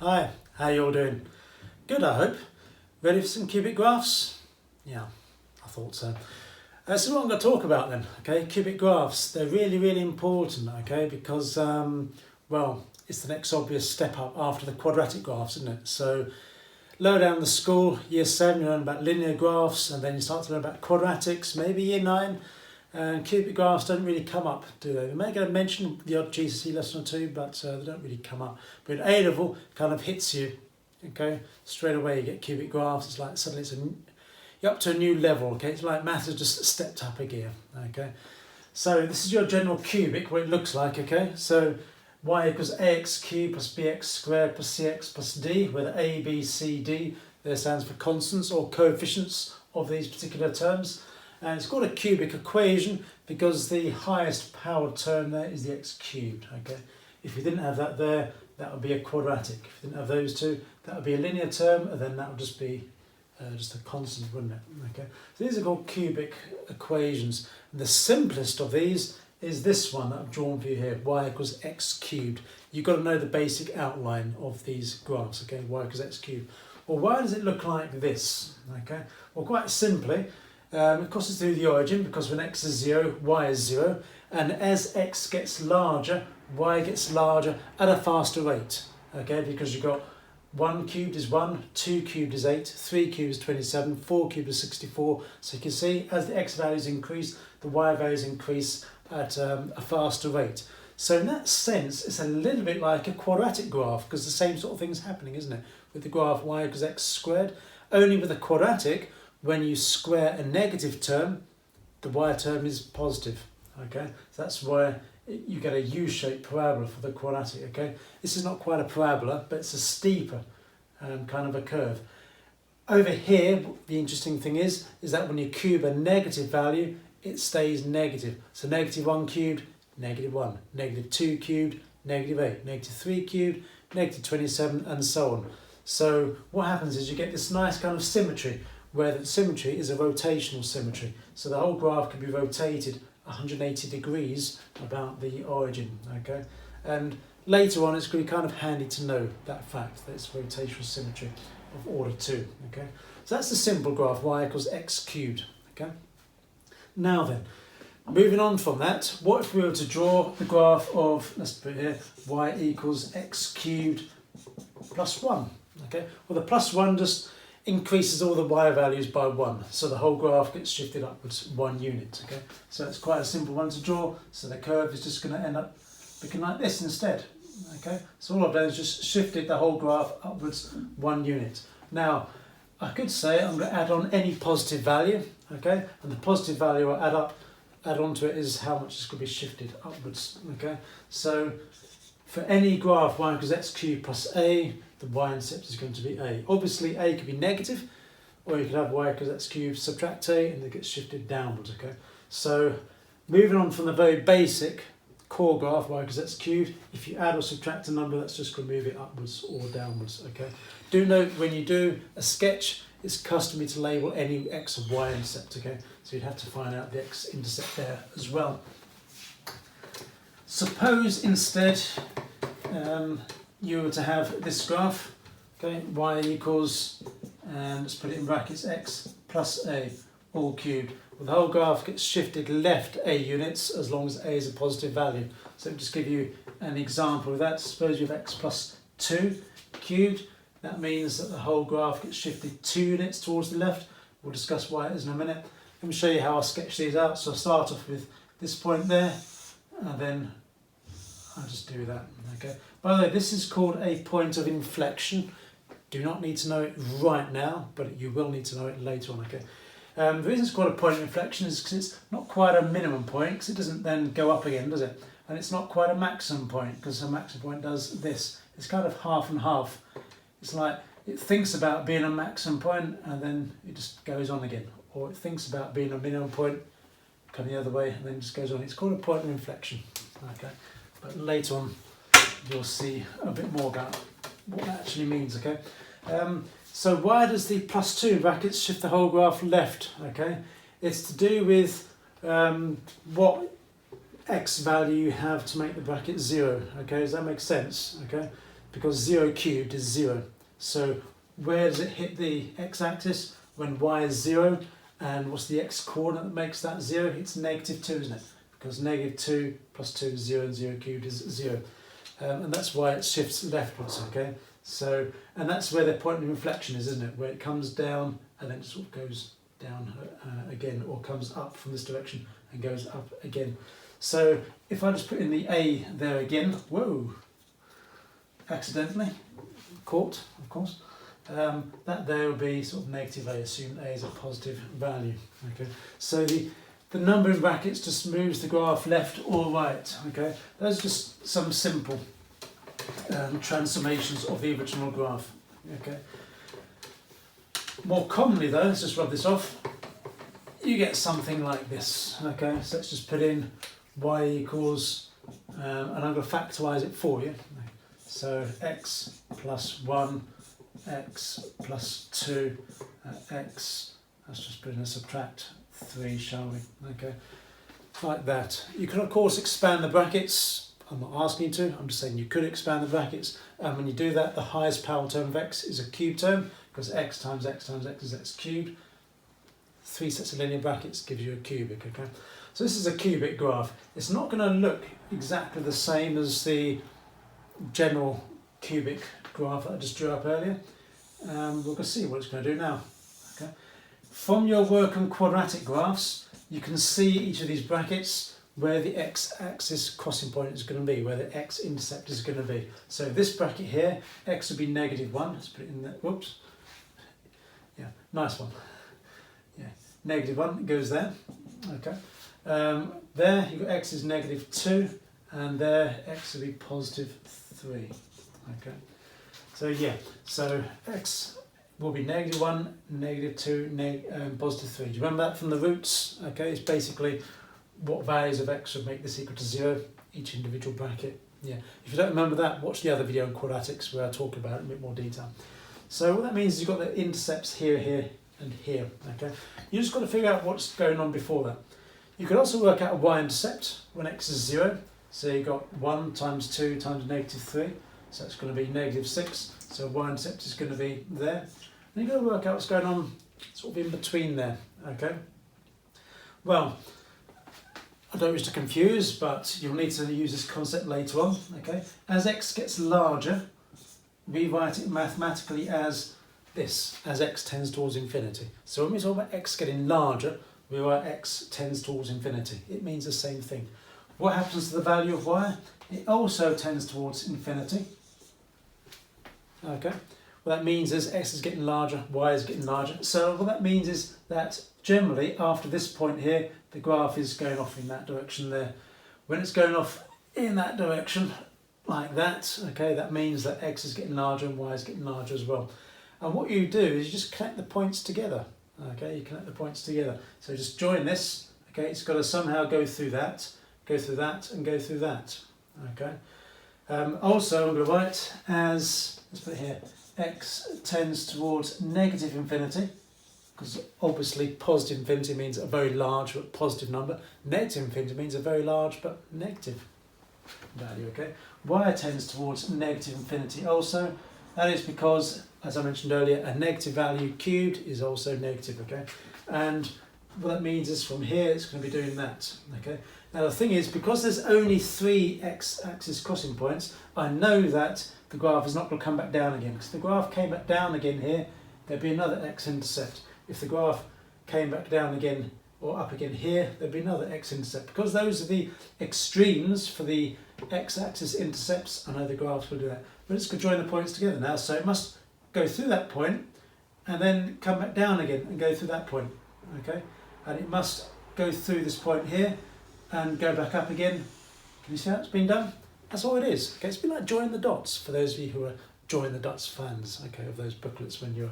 Hi, how you all doing? Good, I hope. Ready for some cubic graphs? Yeah, I thought so. So what I'm going to talk about then, okay, cubic graphs. They're really important, okay, because, well, it's the next obvious step up after the quadratic graphs, isn't it? So lower down the school, year 7, you learn about linear graphs, and then you start to learn about quadratics, maybe year 9, and cubic graphs don't really come up, do they? They may get a mention the odd GCSE lesson or two, but they don't really come up. But at A level, kind of hits you, okay? Straight away you get cubic graphs. It's like suddenly you're up to a new level, okay? It's like maths has just stepped up a gear, okay? So this is your general cubic, what it looks like, okay? So y equals ax cubed plus bx squared plus cx plus d, where the a, b, c, d, there stands for constants or coefficients of these particular terms. And it's called a cubic equation because the highest powered term there is the x cubed, okay? If you didn't have that there, that would be a quadratic. If you didn't have those two, that would be a linear term, and then that would just be just a constant, wouldn't it? Okay. So these are called cubic equations. And the simplest of these is this one that I've drawn for you here, y equals x cubed. You've got to know the basic outline of these graphs, okay? Y equals x cubed. Well, why does it look like this? Okay. Well, quite simply, it crosses through the origin because when x is 0, y is 0, and as x gets larger, y gets larger at a faster rate, okay? Because you've got 1 cubed is 1, 2 cubed is 8, 3 cubed is 27, 4 cubed is 64. So you can see as the x values increase, the y values increase at a faster rate. So in that sense, it's a little bit like a quadratic graph because the same sort of thing's happening, isn't it? With the graph y equals x squared, only with a quadratic, when you square a negative term, the y term is positive, okay? So that's why you get a U-shaped parabola for the quadratic, okay? This is not quite a parabola, but it's a steeper kind of a curve. Over here, the interesting thing is that when you cube a negative value, it stays negative. So negative 1 cubed, negative 1, negative 2 cubed, negative 8, negative 3 cubed, negative 27, and so on. So what happens is you get this nice kind of symmetry, where the symmetry is a rotational symmetry. So the whole graph can be rotated 180 degrees about the origin, okay? And later on it's going to be kind of handy to know that fact, that it's rotational symmetry of order 2, okay? So that's the simple graph, y equals x cubed, okay? Now then, moving on from that, what if we were to draw the graph of, let's put it here, y equals x cubed plus 1, okay? Well, the plus 1 just increases all the y values by 1, so the whole graph gets shifted upwards 1 unit, okay? So it's quite a simple one to draw, so the curve is just going to end up looking like this instead, okay? So all I've done is just shifted the whole graph upwards 1 unit. Now, I could say I'm going to add on any positive value, okay? And the positive value I add on to it is how much it's going to be shifted upwards, okay? So for any graph y equals x cubed plus a, the y-intercept is going to be a. Obviously a could be negative, or you could have y equals x cubed subtract a and it gets shifted downwards, okay? So moving on from the very basic core graph y equals x cubed, if you add or subtract a number, that's just going to move it upwards or downwards, okay? Do note when you do a sketch, it's customary to label any x or y-intercept, okay? So you'd have to find out the x-intercept there as well. Suppose instead you were to have this graph, okay, y equals, and let's put it in brackets, x plus a, all cubed. Well, the whole graph gets shifted left a units as long as a is a positive value. So I'll just give you an example of that. Suppose you have x plus 2 cubed. That means that the whole graph gets shifted 2 units towards the left. We'll discuss why it is in a minute. Let me show you how I sketch these out. So I'll start off with this point there, and then I'll just do that, okay? By the way, this is called a point of inflection. Do not need to know it right now, but you will need to know it later on, okay? The reason it's called a point of inflection is because it's not quite a minimum point, because it doesn't then go up again, does it? And it's not quite a maximum point, because a maximum point does this. It's kind of half and half. It's like it thinks about being a maximum point, and then it just goes on again. Or it thinks about being a minimum point, come the other way, and then just goes on. It's called a point of inflection, okay? But later on, you'll see a bit more about what that actually means, okay? So why does the plus 2 in brackets shift the whole graph left, okay? It's to do with what x value you have to make the bracket 0, okay? Does that make sense, okay? because 0 cubed is 0. So where does it hit the x-axis? When y is 0, and what's the x-coordinate that makes that 0? It's -2, isn't it? Because -2 plus 2 is 0, and 0 cubed is 0. And that's why it shifts leftwards, okay? So, and that's where the point of inflection is, isn't it? Where it comes down and then it sort of goes down again, or comes up from this direction and goes up again. So if I just put in the A there again, whoa, accidentally, caught, of course, that there will be sort of negative A, assume A is a positive value. Okay, so the number in brackets just moves the graph left or right. Okay, those are just some simple transformations of the original graph. Okay. More commonly though, let's just rub this off, you get something like this. Okay, so let's just put in y equals, and I'm going to factorise it for you. So x plus 1, x plus 2, x, let's just put in a subtract 3, shall we? Okay, like that. You can of course expand the brackets. I'm not asking you to, I'm just saying you could expand the brackets, and when you do that, the highest power term of x is a cube term, because x times x times x is x cubed. 3 sets of linear brackets gives you a cubic, okay? So this is a cubic graph. It's not going to look exactly the same as the general cubic graph that I just drew up earlier. We're going to see what it's going to do now. Okay? From your work on quadratic graphs, you can see each of these brackets where the x-axis crossing point is going to be, where the x-intercept is going to be. So this bracket here, x would be -1. Let's put it in there. Whoops. Yeah, nice one. Yeah, -1 goes there. Okay. There you've got x is -2, and there x will be +3. Okay. So yeah, so x will be -1, -2, +3. Do you remember that from the roots? Okay, it's basically what values of x would make this equal to 0, each individual bracket. Yeah. If you don't remember that, watch the other video on quadratics where I talk about it in a bit more detail. So what that means is you've got the intercepts here, here, and here. Okay. You just got to figure out what's going on before that. You could also work out a y-intercept when x is 0. So you've got 1 times 2 times -3. So it's going to be -6. So y-intercept is going to be there. And you've got to work out what's going on sort of in between there. Okay. Well, I don't wish to confuse, but you'll need to use this concept later on. Okay. As x gets larger, we write it mathematically as this, as x tends towards infinity. So when we talk about x getting larger, we write x tends towards infinity. It means the same thing. What happens to the value of y? It also tends towards infinity. Okay. What that means is x is getting larger, y is getting larger. So what that means is that generally after this point here, the graph is going off in that direction there. When it's going off in that direction, like that, okay, that means that x is getting larger and y is getting larger as well. And what you do is you just connect the points together. Okay, you connect the points together. So just join this. Okay, it's got to somehow go through that, and go through that. Okay. Also, I'm going to write as, let's put it here, x tends towards -infinity, because obviously positive infinity means a very large but positive number. Negative infinity means a very large but negative value. Okay. Y tends towards -infinity also. That is because, as I mentioned earlier, a negative value cubed is also negative, okay? And what that means is from here it's going to be doing that, okay? Now the thing is, because there's only 3 x-axis crossing points, I know that the graph is not going to come back down again. Because if the graph came back down again here, there'd be another x-intercept. If the graph came back down again or up again here, there'd be another x-intercept. Because those are the extremes for the x-axis intercepts, I know the graphs will do that. But it's going to join the points together now, so it must go through that point and then come back down again and go through that point, okay? And it must go through this point here and go back up again. Can you see how it's been done? That's all it is. Okay, it's been like join the dots for those of you who are join the dots fans, okay, of those booklets when you're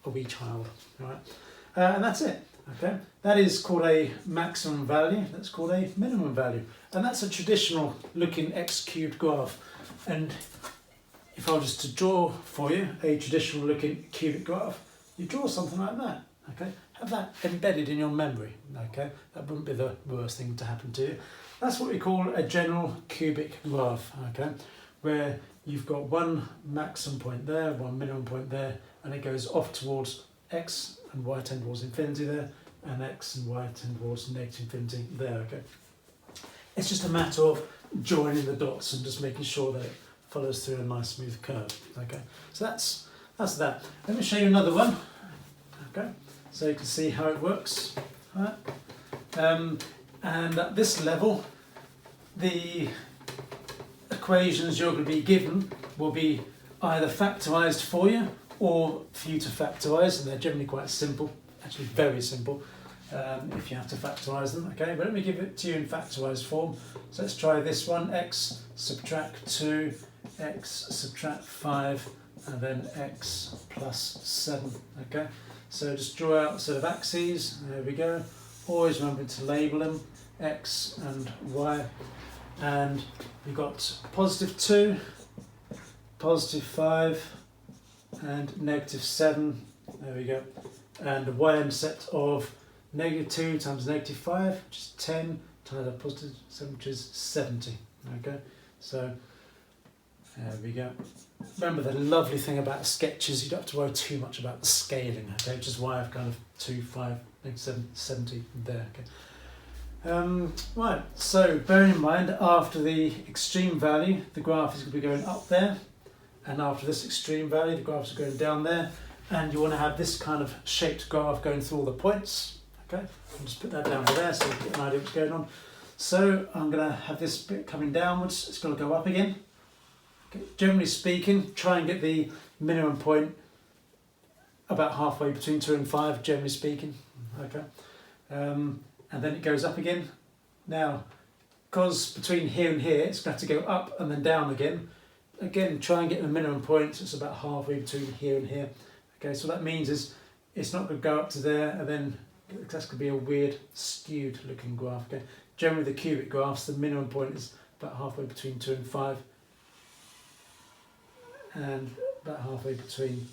a wee child, all right? And that's it, okay? That is called a maximum value, that's called a minimum value. And that's a traditional looking x cubed graph. And if I was just to draw for you a traditional looking cubic graph, you draw something like that, okay? Have that embedded in your memory, okay? That wouldn't be the worst thing to happen to you. That's what we call a general cubic graph, okay? Where you've got one maximum point there, one minimum point there, and it goes off towards x and y tend towards infinity there, and x and y tend towards negative infinity there, okay? It's just a matter of joining the dots and just making sure that it follows through a nice smooth curve, okay? So that's that. Let me show you another one, okay? So you can see how it works, all right? And at this level, the equations you're going to be given will be either factorised for you or for you to factorise, and they're generally quite simple, actually very simple, if you have to factorise them, okay? But let me give it to you in factorised form. So let's try this one, x subtract 2, x subtract 5, and then x plus 7, okay? So just draw out a set of axes, there we go. Always remember to label them, x and y, and we've got positive 2, positive 5, and negative 7, there we go, and a y-intercept of negative 2 times negative 5, which is 10, times a positive 7, which is 70, okay? So there we go. Remember, the lovely thing about sketches, you don't have to worry too much about the scaling, okay? Which is why I've kind of 2, 5, negative 7, 70 there, okay? Right, so bearing in mind, after the extreme value, the graph is going to be going up there, and after this extreme value, the graphs are going down there, and you want to have this kind of shaped graph going through all the points, okay? I'll just put that down there so you get an idea what's going on. So I'm going to have this bit coming downwards, it's going to go up again. Okay. Generally speaking, try and get the minimum point about halfway between 2 and 5, generally speaking, okay? And then it goes up again. Now, because between here and here, it's going to have to go up and then down again. Again, try and get the minimum point, so it's about halfway between here and here. Okay, so what that means is it's not going to go up to there, and then that's going to be a weird, skewed looking graph. Okay, generally the cubic graphs, the minimum point is about halfway between 2 and 5, and about halfway between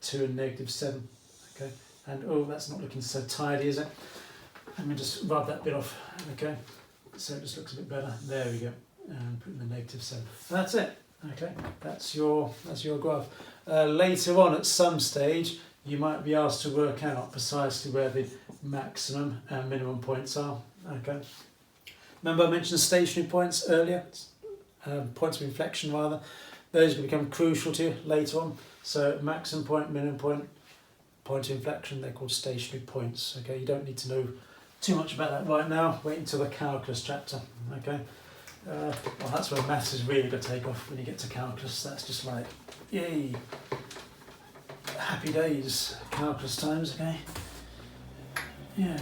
2 and negative 7. Okay, and oh, that's not looking so tidy, is it? Let me just rub that bit off. Okay, so it just looks a bit better. There we go, and put in the negative 7. And that's it. Okay, that's your graph. Later on, at some stage, you might be asked to work out precisely where the maximum and minimum points are. Okay. Remember I mentioned stationary points earlier, points of inflection rather. Those will become crucial to you later on. So maximum point, minimum point, point of inflection, they're called stationary points. Okay, you don't need to know too much about that right now. Wait until the calculus chapter. Okay. Well, that's where maths is really going to take off when you get to calculus. That's just like, yay, happy days, calculus times, okay? Yeah,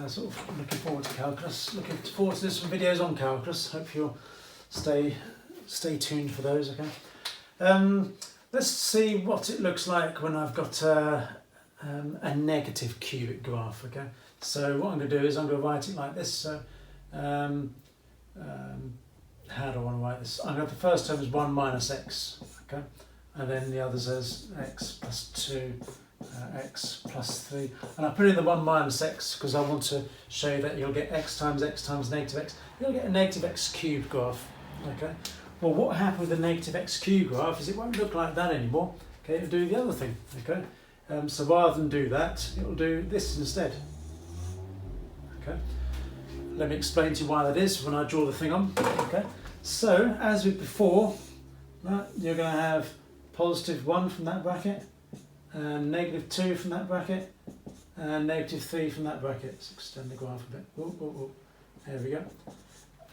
sort of looking forward to calculus. Looking forward to doing some videos on calculus. Hope you'll stay tuned for those, okay? Let's see what it looks like when I've got a negative cubic graph, okay? So what I'm going to do is I'm going to write it like this. So how do I want to write this? I'm going to, the first term is 1 minus x, okay, and then the others as x plus 2, x plus 3, and I put in the 1 minus x because I want to show you that you'll get x times negative x. You'll get a negative x cubed graph, okay. Well, what happened with the negative x cubed graph is it won't look like that anymore. Okay, it'll do the other thing, okay. So rather than do that, it'll do this instead. Okay. Let me explain to you why that is when I draw the thing on. Okay. So as with before, right, you're going to have positive 1 from that bracket, and negative 2 from that bracket, and negative 3 from that bracket. Let's extend the graph a bit. There we go.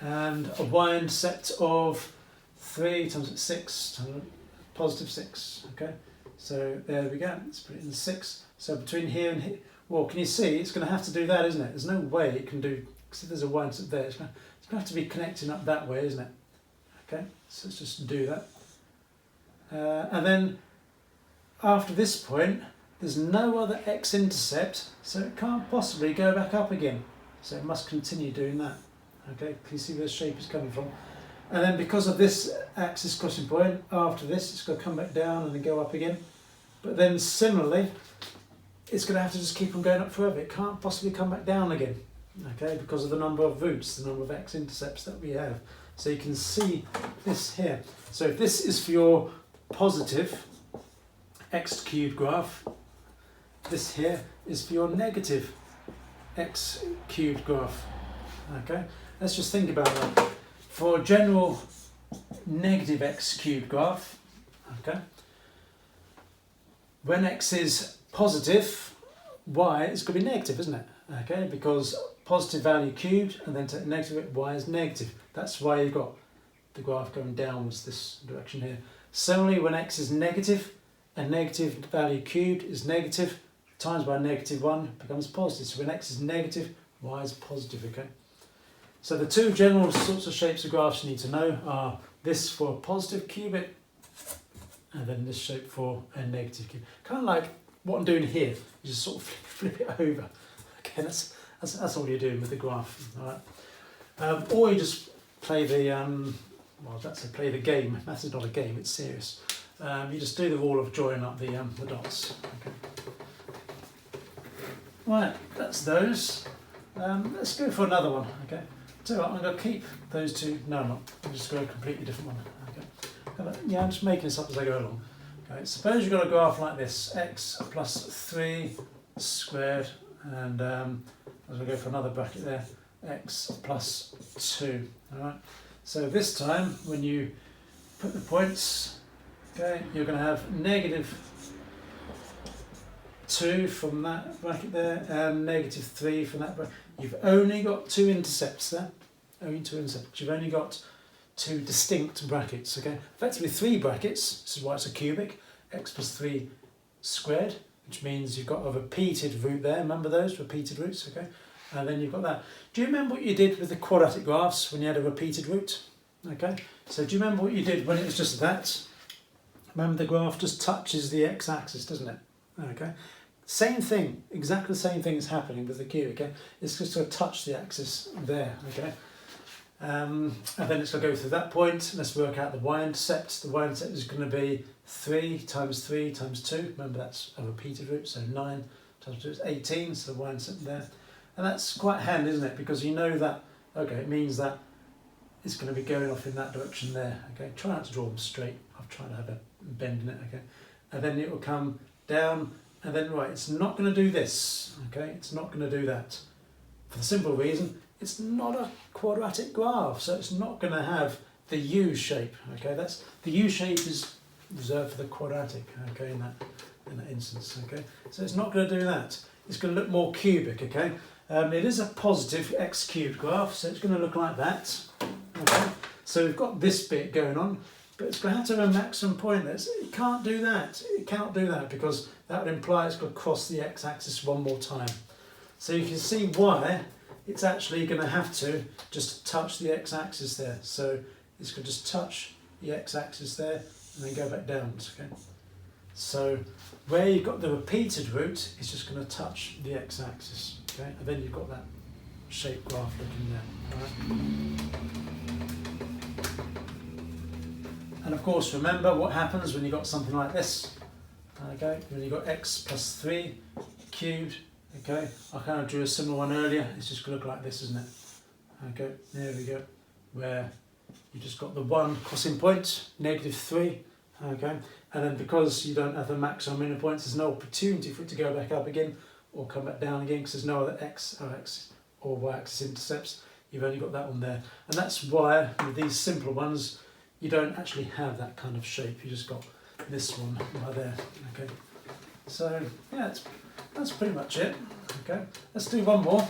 And a y-intercept of 3 times 6 times positive 6. Okay. So there we go. Let's put it in 6. So between here and here, well, can you see? It's going to have to do that, isn't it? There's no way it can do. Because if there's a y-intercept there, it's going to have to be connecting up that way, isn't it? Okay. So let's just do that. And then after this point, there's no other x-intercept, so it can't possibly go back up again. So it must continue doing that. Okay. Can you see where the shape is coming from? And then because of this axis crossing point, after this, it's going to come back down and then go up again. But then similarly, it's going to have to just keep on going up forever. It can't possibly come back down again, okay, because of the number of roots, the number of x-intercepts that we have. So you can see this here. So if this is for your positive x cubed graph, this here is for your negative x cubed graph. Okay, let's just think about that. For a general negative x cubed graph, okay, when x is positive, y is going to be negative, isn't it? Okay, because positive value cubed and then take negative, y is negative. That's why you've got the graph going downwards this direction here. Similarly, when x is negative, a negative value cubed is negative, times by -1 becomes positive. So when x is negative, y is positive, okay? So the two general sorts of shapes of graphs you need to know are this for a positive cubic, and then this shape for a negative cubic. Kind of like what I'm doing here, you just sort of flip it over. Okay, that's all you're doing with the graph, all right? Or you just play the, well, that's play the game. Maths is not a game, it's serious. You just do the rule of drawing up the dots. Okay. Right, that's those. Let's go for another one, okay? So I'm going to keep those two. No, I'm not. I'm just going to a completely different one. Okay. Yeah, I'm just making this up as I go along. Okay. Suppose you've got a graph like this: x plus 3 squared, and as we go for another bracket there, x plus 2. All right. So this time, when you put the points, okay, you're going to have -2 from that bracket there, and -3 from that bracket. You've only got two intercepts there. Only two intercepts. You've only got two distinct brackets, okay? Effectively 3 brackets, this is why it's a cubic, x plus 3 squared, which means you've got a repeated root there. Remember those repeated roots, okay? And then you've got that. Do you remember what you did with the quadratic graphs when you had a repeated root? Okay, so do you remember what you did when it was just that? Remember the graph just touches the x-axis, doesn't it? Okay. Same thing, exactly the same thing is happening with the cubic. Okay? It's just going to touch the axis there. Okay, and then it's going to go through that point. Let's work out the y-intercept. The y-intercept is going to be 3 times 3 times 2. Remember that's a repeated root, so 9 times 2 is 18. So the y-intercept there, and that's quite handy, isn't it? Because you know that. Okay, it means that it's going to be going off in that direction there. Okay, try not to draw them straight. I've tried to have a bend in it. Okay, and then it will come down. And then, right, it's not going to do this, okay? It's not going to do that. For the simple reason, it's not a quadratic graph, so it's not going to have the U shape, okay? That's the U shape is reserved for the quadratic, okay, in that instance, okay? So it's not going to do that. It's going to look more cubic, okay? It is a positive x cubed graph, so it's going to look like that, okay? So we've got this bit going on, but it's going to have to have a maximum point there. So it can't do that. It cannot do that because that would imply it's got to cross the x-axis one more time. So you can see why it's actually going to have to just touch the x-axis there. So it's going to just touch the x-axis there and then go back downwards. Okay. So where you've got the repeated root, it's just going to touch the x-axis. Okay, and then you've got that shaped graph looking there. All right. And of course, remember what happens when you've got something like this. Okay, when you've got x plus 3 cubed. Okay, I kind of drew a similar one earlier. It's just going to look like this, isn't it? Okay, there we go. Where you just got the one crossing point, -3. Okay, and then because you don't have the maximum minimum points, there's no opportunity for it to go back up again or come back down again because there's no other x or y-axis intercepts. You've only got that one there, and that's why with these simpler ones you don't actually have that kind of shape. You just got this one right there. Okay, so yeah, that's pretty much it. Okay, let's do one more.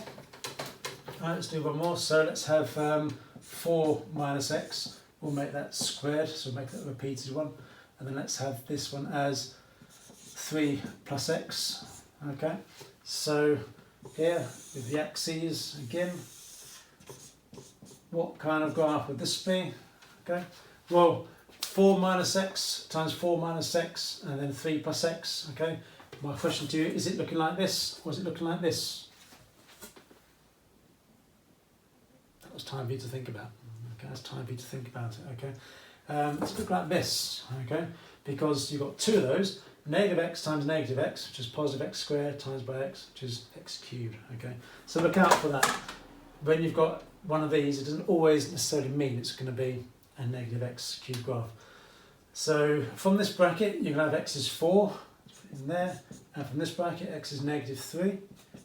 Alright, let's do one more. So let's have 4 minus x. We'll make that squared, so we'll make that a repeated one. And then let's have this one as 3 plus x. Okay, so here with the axes again, what kind of graph would this be? Okay, well, 4 minus x times 4 minus x and then 3 plus x. Okay, my question to you, is it looking like this or is it looking like this? That was time for you to think about. Okay, that's time for you to think about it. Okay, let's look like this. Okay, because you've got two of those, negative x times negative x, which is positive x squared times by x, which is x cubed. Okay, so look out for that. When you've got one of these, it doesn't always necessarily mean it's going to be a negative x cubed graph. So from this bracket, you can have x is 4 in there, and from this bracket, x is negative 3.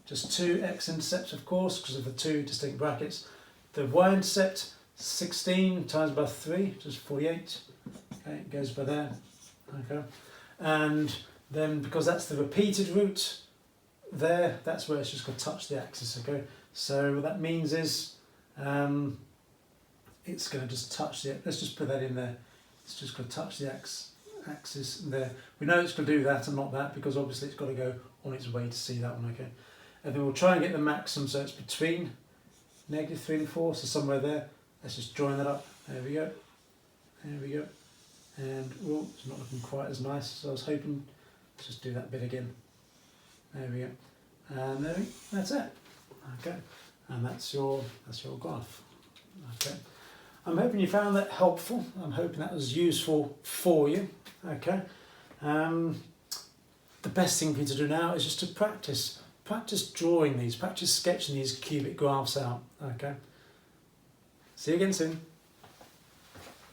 Just two x-intercepts, of course, because of the two distinct brackets. The y-intercept, 16 times by 3, which is 48. Okay, it goes by there. Okay, and then because that's the repeated root there, that's where it's just going to touch the axis. Okay, so what that means is it's going to just touch the. Let's just put that in there. It's just going to touch the axis there. We know it's going to do that and not that because obviously it's got to go on its way to see that one. Okay, and then we'll try and get the maximum, so it's between negative 3 and 4, so somewhere there. Let's just join that up. There we go. There we go. And oh, it's not looking quite as nice as I was hoping. Let's just do that bit again. There we go. And there that's it. Okay. And that's your graph. Okay. I'm hoping you found that helpful. I'm hoping that was useful for you. Okay. The best thing for you to do now is just to practice. Practice drawing these, practice sketching these cubic graphs out. Okay. See you again soon.